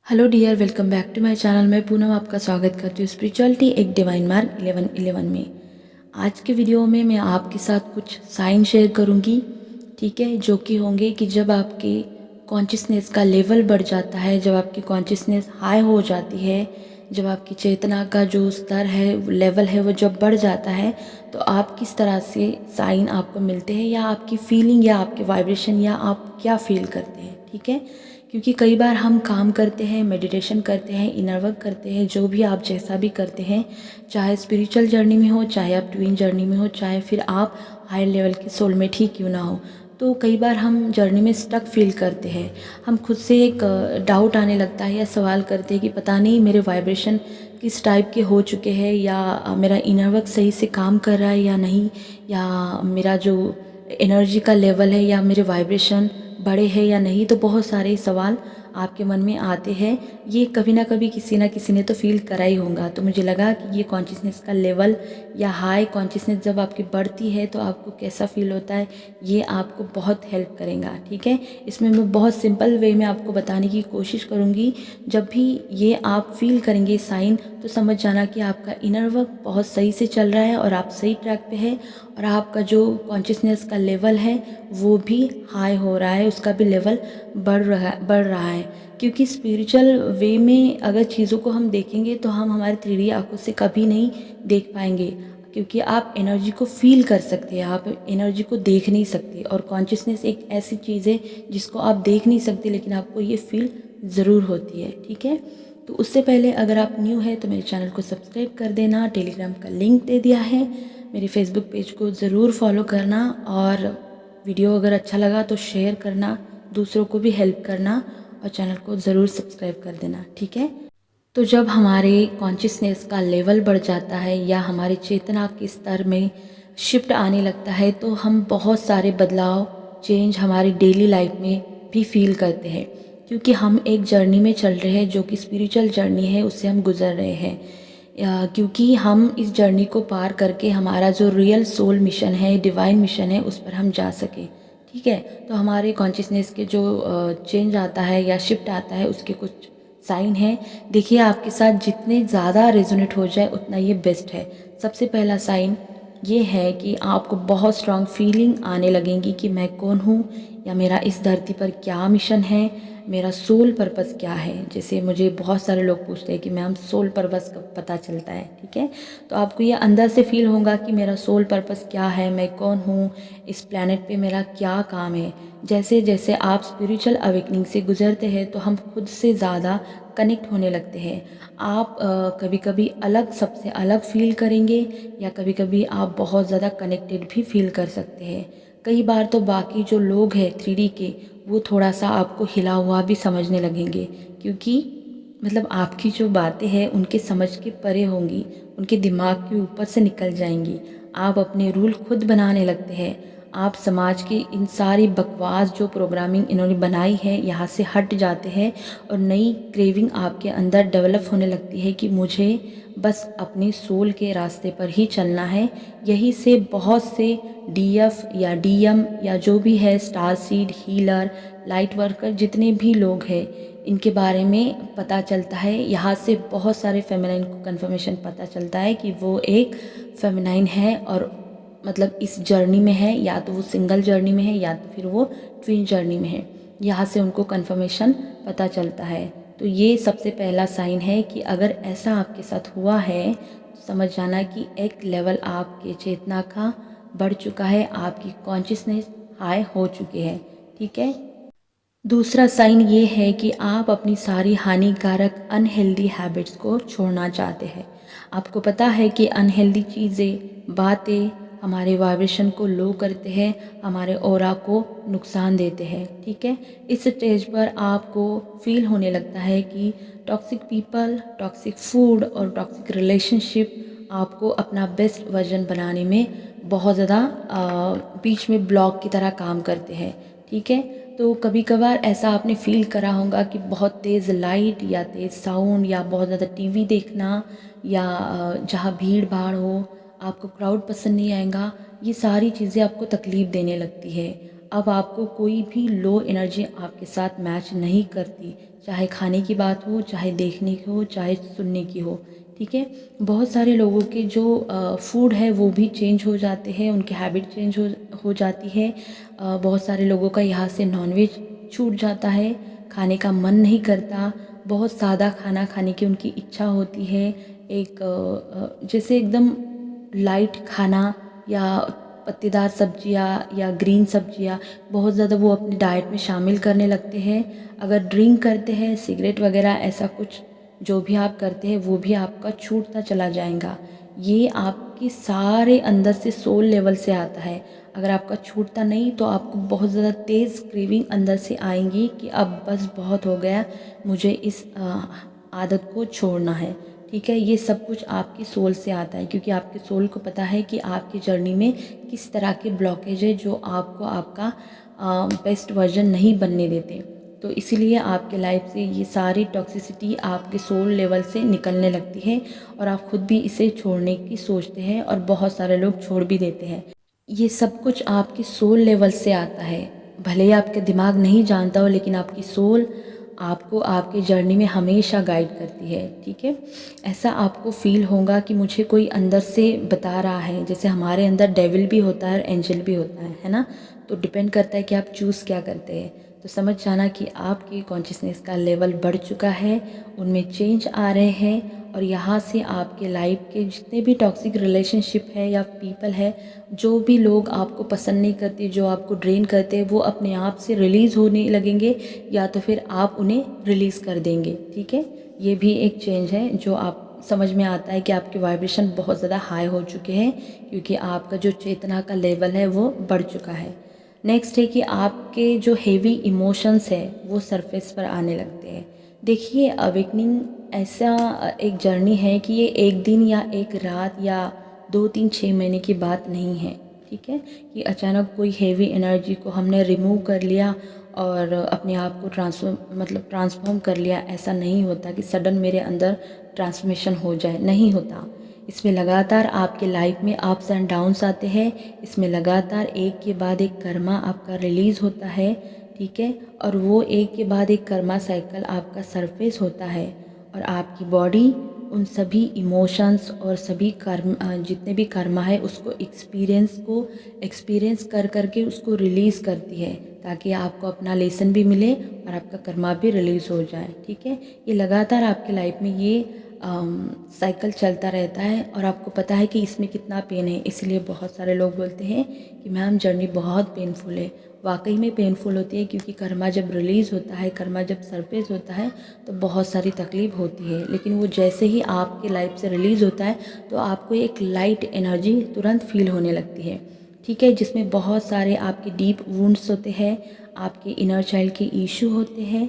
Hello dear, welcome back to my channel. मैं पूनम आपका स्वागत करती हूँ स्पिरिचुअलिटी एक डिवाइन मार्ग 1111 में। आज के वीडियो में मैं आपके साथ कुछ साइन शेयर करूँगी, ठीक है, जो कि होंगे कि जब आपके कॉन्शियसनेस का लेवल बढ़ जाता है, जब आपकी कॉन्शियसनेस हाई हो जाती है, जब आपकी चेतना का जो स्तर है, लेवल है, वो जब बढ़ जाता है, तो आप किस तरह से साइन आपको मिलते हैं, या आपकी फीलिंग या आपके वाइब्रेशन, या आप क्या फील करते हैं, ठीक है। क्योंकि कई बार हम काम करते हैं, मेडिटेशन करते हैं, इनर वर्क करते हैं, जो भी आप जैसा भी करते हैं, चाहे स्पिरिचुअल जर्नी में हो, चाहे आप ट्विन जर्नी में हो, चाहे फिर आप हायर लेवल के सोलमेट ही क्यों ना हो, तो कई बार हम जर्नी में स्टक फील करते हैं। हम खुद से एक डाउट आने लगता है, या सवाल करते हैं कि पता नहीं मेरे वाइब्रेशन किस टाइप के हो चुके हैं, या मेरा इनर वर्क सही से काम कर रहा है या नहीं, या मेरा जो एनर्जी का लेवल है या मेरे वाइब्रेशन बड़े हैं या नहीं। तो बहुत सारे सवाल आपके मन में आते हैं। ये कभी ना कभी किसी ना किसी ने तो फील करा ही होगा। तो मुझे लगा कि ये कॉन्शियसनेस का लेवल या हाई कॉन्शियसनेस जब आपकी बढ़ती है तो आपको कैसा फील होता है, ये आपको बहुत हेल्प करेगा, ठीक है। इसमें मैं बहुत सिंपल वे में आपको बताने की कोशिश करूँगी। जब भी ये आप फील करेंगे साइन, तो समझ जाना कि आपका इनर वर्क बहुत सही से चल रहा है और आप सही ट्रैक पे है, और आपका जो कॉन्शियसनेस का लेवल है वो भी हाई हो रहा है, उसका भी लेवल बढ़ रहा है। क्योंकि स्पिरिचुअल वे में अगर चीज़ों को हम देखेंगे तो हम हमारे 3D आँखों से कभी नहीं देख पाएंगे, क्योंकि आप एनर्जी को फील कर सकते हैं, आप एनर्जी को देख नहीं सकते। और कॉन्शियसनेस एक ऐसी चीज़ है जिसको आप देख नहीं सकते, लेकिन आपको ये फील ज़रूर होती है, ठीक है। तो उससे पहले अगर आप न्यू है तो मेरे चैनल को सब्सक्राइब कर देना। टेलीग्राम का लिंक दे दिया है। मेरे फेसबुक पेज को ज़रूर फॉलो करना, और वीडियो अगर अच्छा लगा तो शेयर करना, दूसरों को भी हेल्प करना, और चैनल को ज़रूर सब्सक्राइब कर देना, ठीक है। तो जब हमारे कॉन्शियसनेस का लेवल बढ़ जाता है या हमारी चेतना के स्तर में शिफ्ट आने लगता है, तो हम बहुत सारे बदलाव, चेंज हमारी डेली लाइफ में भी फील करते हैं। क्योंकि हम एक जर्नी में चल रहे हैं, जो कि स्पिरिचुअल जर्नी है, उससे हम गुजर रहे हैं। क्योंकि हम इस जर्नी को पार करके हमारा जो रियल सोल मिशन है, डिवाइन मिशन है, उस पर हम जा सकें, ठीक है। तो हमारे कॉन्शियसनेस के जो चेंज आता है या शिफ्ट आता है, उसके कुछ साइन है। देखिए, आपके साथ जितने ज़्यादा रेजोनेट हो जाए उतना ये बेस्ट है। सबसे पहला साइन ये है कि आपको बहुत स्ट्रांग फीलिंग आने लगेंगी कि मैं कौन हूँ, या मेरा इस धरती पर क्या मिशन है, मेरा सोल पर्पस क्या है। जैसे मुझे बहुत सारे लोग पूछते हैं कि मैम सोल पर्पस कब पता चलता है, ठीक है। तो आपको ये अंदर से फील होगा कि मेरा सोल पर्पस क्या है, मैं कौन हूँ, इस प्लैनेट पे मेरा क्या काम है। जैसे जैसे आप स्पिरिचुअल अवेकनिंग से गुजरते हैं तो हम खुद से ज़्यादा कनेक्ट होने लगते हैं। आप कभी कभी अलग, सबसे अलग फील करेंगे, या कभी कभी आप बहुत ज़्यादा कनेक्टेड भी फील कर सकते हैं। कई बार तो बाकी जो लोग हैं 3D के, वो थोड़ा सा आपको हिला हुआ भी समझने लगेंगे, क्योंकि मतलब आपकी जो बातें हैं उनके समझ के परे होंगी, उनके दिमाग के ऊपर से निकल जाएंगी। आप अपने रूल खुद बनाने लगते हैं। आप समाज की इन सारी बकवास जो प्रोग्रामिंग इन्होंने बनाई है, यहाँ से हट जाते हैं, और नई क्रेविंग आपके अंदर डेवलप होने लगती है कि मुझे बस अपने सोल के रास्ते पर ही चलना है। यही से बहुत से डीएफ या डीएम या जो भी है, star seed, healer, light worker, जितने भी लोग हैं, इनके बारे में पता चलता है। यहाँ से बहुत सारे फेमिनाइन को कन्फर्मेशन पता चलता है कि वो एक फेमिनाइन है, और मतलब इस जर्नी में है, या तो वो सिंगल जर्नी में है या तो फिर वो ट्विन जर्नी में है। यहाँ से उनको कन्फर्मेशन पता चलता है। तो ये सबसे पहला साइन है कि अगर ऐसा आपके साथ हुआ है तो समझ जाना कि एक लेवल आपके चेतना का बढ़ चुका है, आपकी कॉन्शियसनेस हाई हो चुकी है, ठीक है। दूसरा साइन ये है कि आप अपनी सारी हानिकारक अनहेल्दी हैबिट्स को छोड़ना चाहते हैं। आपको पता है कि अनहेल्दी चीज़ें, बातें हमारे वाइब्रेशन को लो करते हैं, हमारे ऑरा को नुकसान देते हैं, ठीक है। इस स्टेज पर आपको फील होने लगता है कि टॉक्सिक पीपल, टॉक्सिक फूड और टॉक्सिक रिलेशनशिप आपको अपना बेस्ट वर्जन बनाने में बहुत ज़्यादा बीच में ब्लॉक की तरह काम करते हैं, ठीक है। तो कभी कभार ऐसा आपने फील करा होगा कि बहुत तेज़ लाइट या तेज़ साउंड या बहुत ज़्यादा टीवी देखना, या जहाँ भीड़ भाड़ हो, आपको क्राउड पसंद नहीं आएगा। ये सारी चीज़ें आपको तकलीफ़ देने लगती है। अब आपको कोई भी लो एनर्जी आपके साथ मैच नहीं करती। चाहे खाने की बात हो, चाहे देखने की हो, चाहे सुनने की हो। ठीक है, बहुत सारे लोगों के जो फूड है वो भी चेंज हो जाते हैं, उनकी हैबिट चेंज हो जाती है। बहुत सारे लोगों का यहाँ से नॉनवेज छूट जाता है, खाने का मन नहीं करता, बहुत सादा खाना खाने की उनकी इच्छा होती है। एक जैसे एकदम लाइट खाना या पत्तेदार सब्जियाँ या ग्रीन सब्जियाँ बहुत ज़्यादा वो अपनी डाइट में शामिल करने लगते हैं। अगर ड्रिंक करते हैं, सिगरेट वगैरह ऐसा कुछ जो भी आप करते हैं वो भी आपका छूटता चला जाएगा। ये आपके सारे अंदर से सोल लेवल से आता है। अगर आपका छूटता नहीं तो आपको बहुत ज़्यादा तेज़ क्रेविंग अंदर से आएंगी कि अब बस बहुत हो गया, मुझे इस आदत को छोड़ना है। ठीक है, ये सब कुछ आपकी सोल से आता है, क्योंकि आपके सोल को पता है कि आपकी जर्नी में किस तरह के ब्लॉकेज है जो आपको आपका बेस्ट वर्जन नहीं बनने देते। तो इसीलिए आपके लाइफ से ये सारी टॉक्सिसिटी आपके सोल लेवल से निकलने लगती है और आप खुद भी इसे छोड़ने की सोचते हैं और बहुत सारे लोग छोड़ भी देते हैं। ये सब कुछ आपकी सोल लेवल से आता है। भले ही आपका दिमाग नहीं जानता हो, लेकिन आपकी सोल आपको आपके जर्नी में हमेशा गाइड करती है। ठीक है, ऐसा आपको फील होगा कि मुझे कोई अंदर से बता रहा है। जैसे हमारे अंदर डेविल भी होता है और एंजल भी होता है ना। तो डिपेंड करता है कि आप चूज़ क्या करते हैं। तो समझ जाना कि आपकी कॉन्शियसनेस का लेवल बढ़ चुका है, उनमें चेंज आ रहे हैं और यहाँ से आपके लाइफ के जितने भी टॉक्सिक रिलेशनशिप है या पीपल है, जो भी लोग आपको पसंद नहीं करते, जो आपको ड्रेन करते हैं, वो अपने आप से रिलीज़ होने लगेंगे या तो फिर आप उन्हें रिलीज़ कर देंगे। ठीक है, ये भी एक चेंज है जो आप समझ में आता है कि आपके वाइब्रेशन बहुत ज़्यादा हाई हो चुके हैं, क्योंकि आपका जो चेतना का लेवल है वो बढ़ चुका है। नेक्स्ट है कि आपके जो हेवी इमोशंस है वो सरफेस पर आने लगते हैं। देखिए, अवेकनिंग ऐसा एक जर्नी है कि ये एक दिन या एक रात या 2 3 6 महीने की बात नहीं है। ठीक है, कि अचानक कोई हेवी एनर्जी को हमने रिमूव कर लिया और अपने आप को ट्रांसफॉर्म कर लिया। ऐसा नहीं होता कि सडन मेरे अंदर ट्रांसफॉर्मेशन हो जाए, नहीं होता। इसमें लगातार आपके लाइफ में अप्स एंड डाउन्स आते हैं। इसमें लगातार एक के बाद एक कर्मा आपका रिलीज़ होता है। ठीक है, और वो एक के बाद एक कर्मा साइकिल आपका सरफेस होता है और आपकी बॉडी उन सभी इमोशंस और सभी कर्म जितने भी कर्मा है उसको एक्सपीरियंस कर करके उसको रिलीज़ करती है, ताकि आपको अपना लेसन भी मिले और आपका कर्मा भी रिलीज़ हो जाए। ठीक है, ये लगातार आपकी लाइफ में ये साइकिल चलता रहता है और आपको पता है कि इसमें कितना पेन है। इसलिए बहुत सारे लोग बोलते हैं कि मैम जर्नी बहुत पेनफुल है। वाकई में पेनफुल होती है, क्योंकि कर्मा जब रिलीज़ होता है, कर्मा जब सरफेस होता है तो बहुत सारी तकलीफ होती है, लेकिन वो जैसे ही आपके लाइफ से रिलीज़ होता है तो आपको एक लाइट एनर्जी तुरंत फील होने लगती है। ठीक है, जिसमें बहुत सारे आपके डीप वुंड्स होते हैं, आपके इनर चाइल्ड के इशू होते हैं,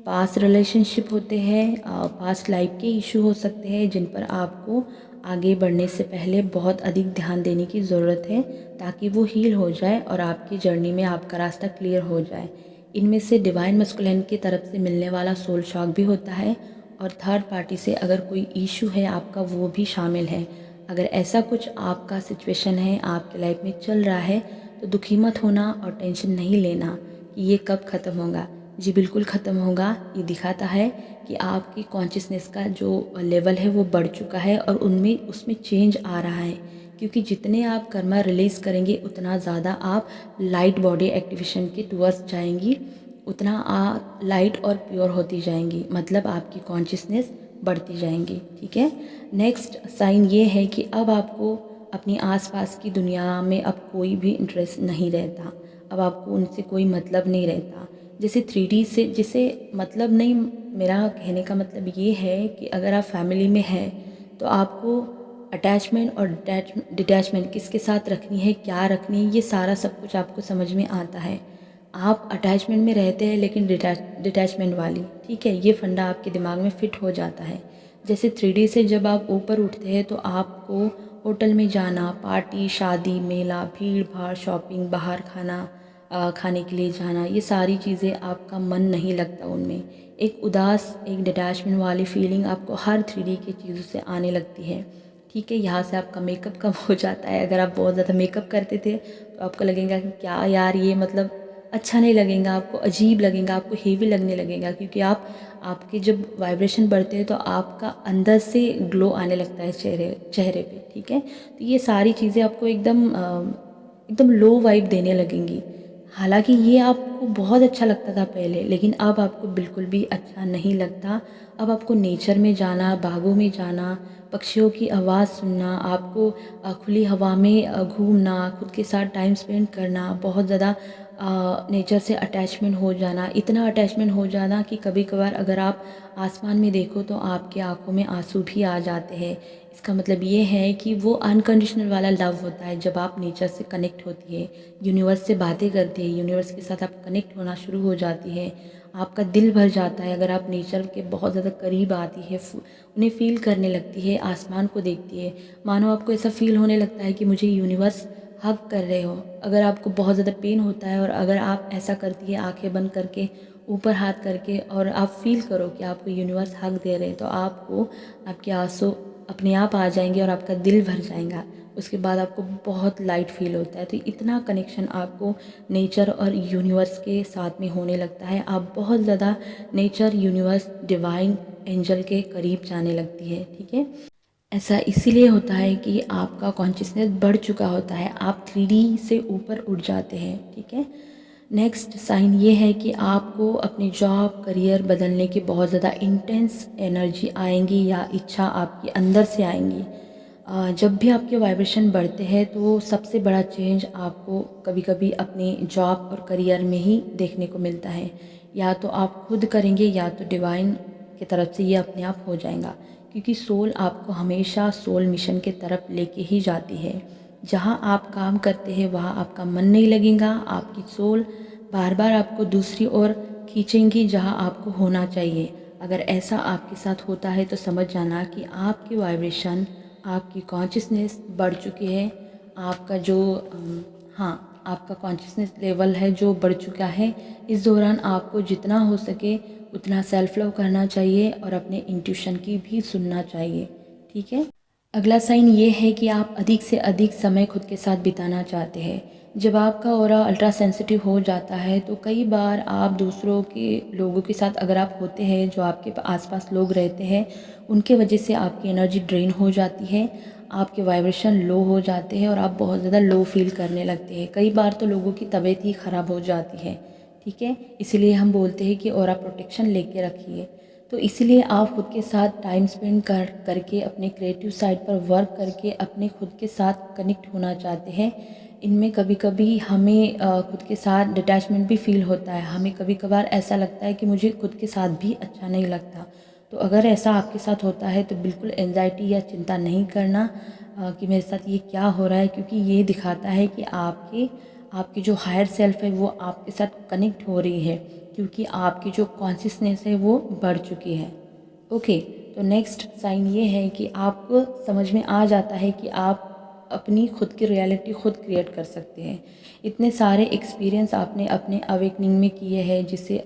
पास्ट रिलेशनशिप होते हैं, पास्ट लाइफ के इशू हो सकते हैं, जिन पर आपको आगे बढ़ने से पहले बहुत अधिक ध्यान देने की ज़रूरत है, ताकि वो हील हो जाए और आपकी जर्नी में आपका रास्ता क्लियर हो जाए। इनमें से डिवाइन मस्कुलिन की तरफ से मिलने वाला सोल शॉक भी होता है और थर्ड पार्टी से अगर कोई इशू है आपका, वो भी शामिल है। अगर ऐसा कुछ आपका सिचुएशन है, आपके लाइफ में चल रहा है, तो दुखी मत होना और टेंशन नहीं लेना कि ये कब ख़त्म होगा। जी बिल्कुल ख़त्म होगा। ये दिखाता है कि आपकी कॉन्शियसनेस का जो लेवल है वो बढ़ चुका है और उसमें चेंज आ रहा है, क्योंकि जितने आप कर्मा रिलीज़ करेंगे उतना ज़्यादा आप लाइट बॉडी एक्टिवेशन के टूवर्ड्स जाएंगी, उतना आप लाइट और प्योर होती जाएंगी, मतलब आपकी कॉन्शियसनेस बढ़ती जाएंगी। ठीक है, नेक्स्ट साइन ये है कि अब आपको अपनी आसपास की दुनिया में अब कोई भी इंटरेस्ट नहीं रहता, अब आपको उनसे कोई मतलब नहीं रहता। जैसे 3D से जिसे मतलब नहीं, मेरा कहने का मतलब ये है कि अगर आप फैमिली में हैं तो आपको अटैचमेंट और डिटैचमेंट किसके साथ रखनी है, क्या रखनी है, ये सारा सब कुछ आपको समझ में आता है। आप अटैचमेंट में रहते हैं लेकिन डिटैचमेंट वाली, ठीक है, ये फंडा आपके दिमाग में फिट हो जाता है। जैसे 3D से जब आप ऊपर उठते हैं तो आपको होटल में जाना, पार्टी, शादी, मेला, भीड़ भाड़, शॉपिंग, बाहर खाने के लिए जाना, ये सारी चीज़ें आपका मन नहीं लगता उनमें। एक उदास, एक डिटैचमेंट वाली फीलिंग आपको हर 3D की चीज़ों से आने लगती है। ठीक है, यहाँ से आपका मेकअप कम हो जाता है। अगर आप बहुत ज़्यादा मेकअप करते थे तो आपको लगेगा कि क्या यार ये मतलब अच्छा नहीं लगेगा, आपको अजीब लगेगा, आपको हेवी लगने लगेगा, क्योंकि आप आपके जब वाइब्रेशन बढ़ते हैं तो आपका अंदर से ग्लो आने लगता है चेहरे पे, ठीक है। तो ये सारी चीज़ें आपको एकदम लो वाइब देने लगेंगी। हालांकि ये आपको बहुत अच्छा लगता था पहले, लेकिन अब आपको बिल्कुल भी अच्छा नहीं लगता। अब आपको नेचर में जाना, बागों में जाना, पक्षियों की आवाज़ सुनना, आपको खुली हवा में घूमना, खुद के साथ टाइम स्पेंड करना, बहुत ज़्यादा नेचर से अटैचमेंट हो जाना, इतना अटैचमेंट हो जाना कि कभी कभार अगर आप आसमान में देखो तो आपकी आंखों में आंसू भी आ जाते हैं। इसका मतलब ये है कि वो अनकंडीशनल वाला लव होता है जब आप नेचर से कनेक्ट होती है, यूनिवर्स से बातें करते हैं, यूनिवर्स के साथ आप कनेक्ट होना शुरू हो जाती है, आपका दिल भर जाता है। अगर आप नेचर के बहुत ज़्यादा करीब आती है, उन्हें फील करने लगती है, आसमान को देखती है, मानो आपको ऐसा फील होने लगता है कि मुझे यूनिवर्स हग कर रहे हो। अगर आपको बहुत ज़्यादा पेन होता है और अगर आप ऐसा करती है आंखें बंद करके, ऊपर हाथ करके, और आप फील करो कि आपको यूनिवर्स हग दे रहे हैं, तो आपको आपके आंसू अपने आप आ जाएंगे और आपका दिल भर जाएगा। उसके बाद आपको बहुत लाइट फील होता है। तो इतना कनेक्शन आपको नेचर और यूनिवर्स के साथ में होने लगता है। आप बहुत ज़्यादा नेचर, यूनिवर्स, डिवाइन एंजल के करीब जाने लगती है, ठीक है। ऐसा इसीलिए होता है कि आपका कॉन्शियसनेस बढ़ चुका होता है, आप 3D से ऊपर उठ जाते हैं, ठीक है। नेक्स्ट साइन ये है कि आपको अपने जॉब, करियर बदलने की बहुत ज़्यादा इंटेंस एनर्जी आएंगी या इच्छा आपके अंदर से आएंगी। जब भी आपके वाइब्रेशन बढ़ते हैं तो सबसे बड़ा चेंज आपको कभी कभी अपने जॉब और करियर में ही देखने को मिलता है। या तो आप खुद करेंगे या तो डिवाइन की तरफ से ये अपने आप हो जाएगा, क्योंकि सोल आपको हमेशा सोल मिशन के तरफ लेके ही जाती है। जहाँ आप काम करते हैं वहाँ आपका मन नहीं लगेगा, आपकी सोल बार बार आपको दूसरी ओर खींचेंगी जहाँ आपको होना चाहिए। अगर ऐसा आपके साथ होता है तो समझ जाना कि आपकी वाइब्रेशन, आपकी कॉन्शियसनेस बढ़ चुकी है। आपका जो आपका कॉन्शियसनेस लेवल है जो बढ़ चुका है। इस दौरान आपको जितना हो सके उतना सेल्फ लव करना चाहिए और अपने इंट्यूशन की भी सुनना चाहिए, ठीक है। अगला साइन ये है कि आप अधिक से अधिक समय खुद के साथ बिताना चाहते हैं। जब आपका ऑरा अल्ट्रा सेंसिटिव हो जाता है तो कई बार आप दूसरों के लोगों के साथ अगर आप होते हैं, जो आपके आसपास लोग रहते हैं, उनके वजह से आपकी एनर्जी ड्रेन हो जाती है, आपके वाइब्रेशन लो हो जाते हैं और आप बहुत ज़्यादा लो फील करने लगते हैं। कई बार तो लोगों की तबीयत ही ख़राब हो जाती है, ठीक है। इसलिए हम बोलते हैं कि ऑरा प्रोटेक्शन लेके रखिए। तो इसीलिए आप खुद के साथ टाइम स्पेंड करके अपने क्रिएटिव साइड पर वर्क करके अपने खुद के साथ कनेक्ट होना चाहते हैं। इनमें कभी कभी हमें खुद के साथ डिटैचमेंट भी फील होता है। हमें कभी कभार ऐसा लगता है कि मुझे खुद के साथ भी अच्छा नहीं लगता। तो अगर ऐसा आपके साथ होता है तो बिल्कुल एंजाइटी या चिंता नहीं करना कि मेरे साथ ये क्या हो रहा है, क्योंकि ये दिखाता है कि आपकी जो हायर सेल्फ है वो आपके साथ कनेक्ट हो रही है, क्योंकि आपकी जो कॉन्शियसनेस है वो बढ़ चुकी है। ओके, तो नेक्स्ट साइन ये है कि आपको समझ में आ जाता है कि आप अपनी खुद की रियलिटी खुद क्रिएट कर सकते हैं। इतने सारे एक्सपीरियंस आपने अपने अवेकनिंग में किए हैं, जिससे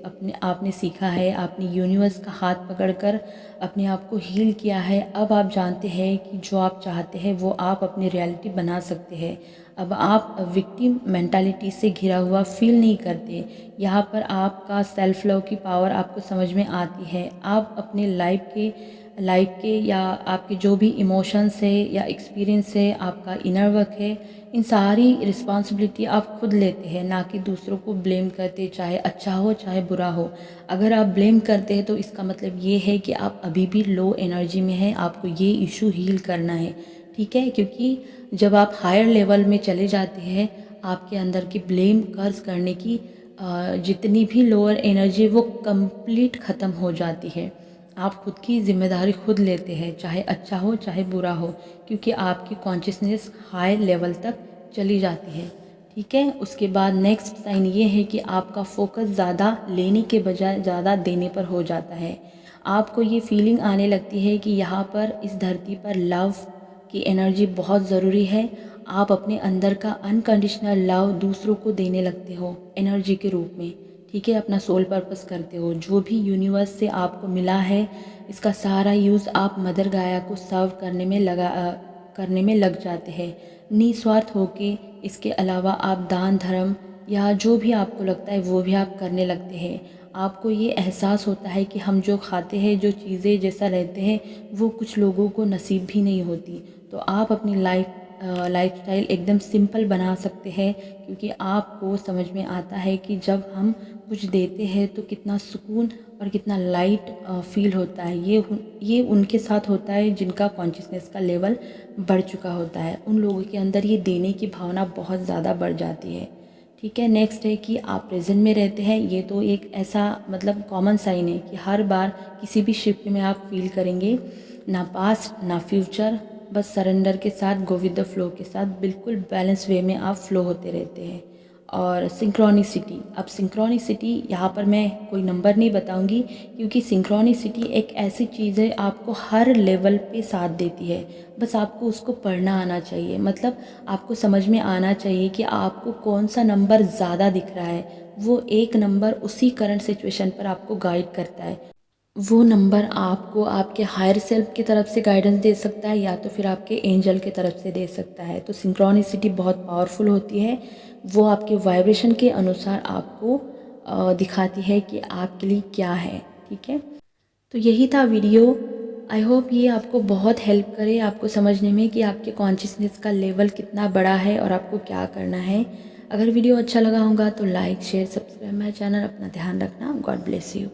आपने सीखा है, आपने यूनिवर्स का हाथ पकड़कर अपने आप को हील किया है। अब आप जानते हैं कि जो आप चाहते हैं वो आप अपनी रियलिटी बना सकते हैं। अब आप विक्टिम मेंटालिटी से घिरा हुआ फील नहीं करते। यहाँ पर आपका सेल्फ लव की पावर आपको समझ में आती है। आप अपने लाइफ के या आपके जो भी इमोशंस है या एक्सपीरियंस है, आपका इनर वर्क है, इन सारी रिस्पॉन्सिबिलिटी आप खुद लेते हैं, ना कि दूसरों को ब्लेम करते, चाहे अच्छा हो चाहे बुरा हो। अगर आप ब्लेम करते हैं तो इसका मतलब ये है कि आप अभी भी लो एनर्जी में हैं, आपको ये इशू हील करना है, ठीक है। क्योंकि जब आप हायर लेवल में चले जाते हैं, आपके अंदर की ब्लेम कर्ज करने की जितनी भी लोअर एनर्जी वो कंप्लीट ख़त्म हो जाती है। आप खुद की जिम्मेदारी खुद लेते हैं, चाहे अच्छा हो चाहे बुरा हो, क्योंकि आपकी कॉन्शियसनेस हाई लेवल तक चली जाती है, ठीक है। उसके बाद नेक्स्ट साइन ये है कि आपका फोकस ज़्यादा लेने के बजाय ज़्यादा देने पर हो जाता है। आपको ये फीलिंग आने लगती है कि यहाँ पर इस धरती पर लव की एनर्जी बहुत ज़रूरी है। आप अपने अंदर का अनकंडीशनल लव दूसरों को देने लगते हो एनर्जी के रूप में, ठीक है। अपना सोल पर्पस करते हो, जो भी यूनिवर्स से आपको मिला है इसका सारा यूज़ आप मदर गाया को सर्व करने में लग जाते हैं निस्वार्थ होके। इसके अलावा आप दान धर्म या जो भी आपको लगता है वो भी आप करने लगते हैं। आपको ये एहसास होता है कि हम जो खाते हैं, जो चीज़ें जैसा रहते हैं, वो कुछ लोगों को नसीब भी नहीं होती। तो आप अपनी लाइफस्टाइल एकदम सिंपल बना सकते हैं, क्योंकि आपको समझ में आता है कि जब हम कुछ देते हैं तो कितना सुकून और कितना लाइट फील होता है। ये उनके साथ होता है जिनका कॉन्शियसनेस का लेवल बढ़ चुका होता है। उन लोगों के अंदर ये देने की भावना बहुत ज़्यादा बढ़ जाती है। ठीक है, नेक्स्ट है कि आप प्रेजेंट में रहते हैं। ये तो एक ऐसा मतलब कॉमन साइन है कि हर बार किसी भी शिफ्ट में आप फील करेंगे, ना पास्ट ना फ्यूचर, बस सरेंडर के साथ, गो विद द फ्लो के साथ बिल्कुल बैलेंस वे में आप फ्लो होते रहते हैं। और सिंक्रोनिसिटी, अब सिंक्रोनिसिटी यहाँ पर मैं कोई नंबर नहीं बताऊंगी, क्योंकि सिंक्रोनिसिटी एक ऐसी चीज़ है आपको हर लेवल पे साथ देती है। बस आपको उसको पढ़ना आना चाहिए, मतलब आपको समझ में आना चाहिए कि आपको कौन सा नंबर ज़्यादा दिख रहा है। वो एक नंबर उसी करंट सिचुएशन पर आपको गाइड करता है। वो नंबर आपको आपके हायर सेल्फ की तरफ से गाइडेंस दे सकता है, या तो फिर आपके एंजल की तरफ से दे सकता है। तो सिंक्रोनिसिटी बहुत पावरफुल होती है। वो आपके वाइब्रेशन के अनुसार आपको दिखाती है कि आपके लिए क्या है। ठीक है, तो यही था वीडियो। आई होप ये आपको बहुत हेल्प करे आपको समझने में कि आपके कॉन्शियसनेस का लेवल कितना बड़ा है और आपको क्या करना है। अगर वीडियो अच्छा लगा होगा तो like share subscribe my channel. अपना ध्यान रखना। God bless you.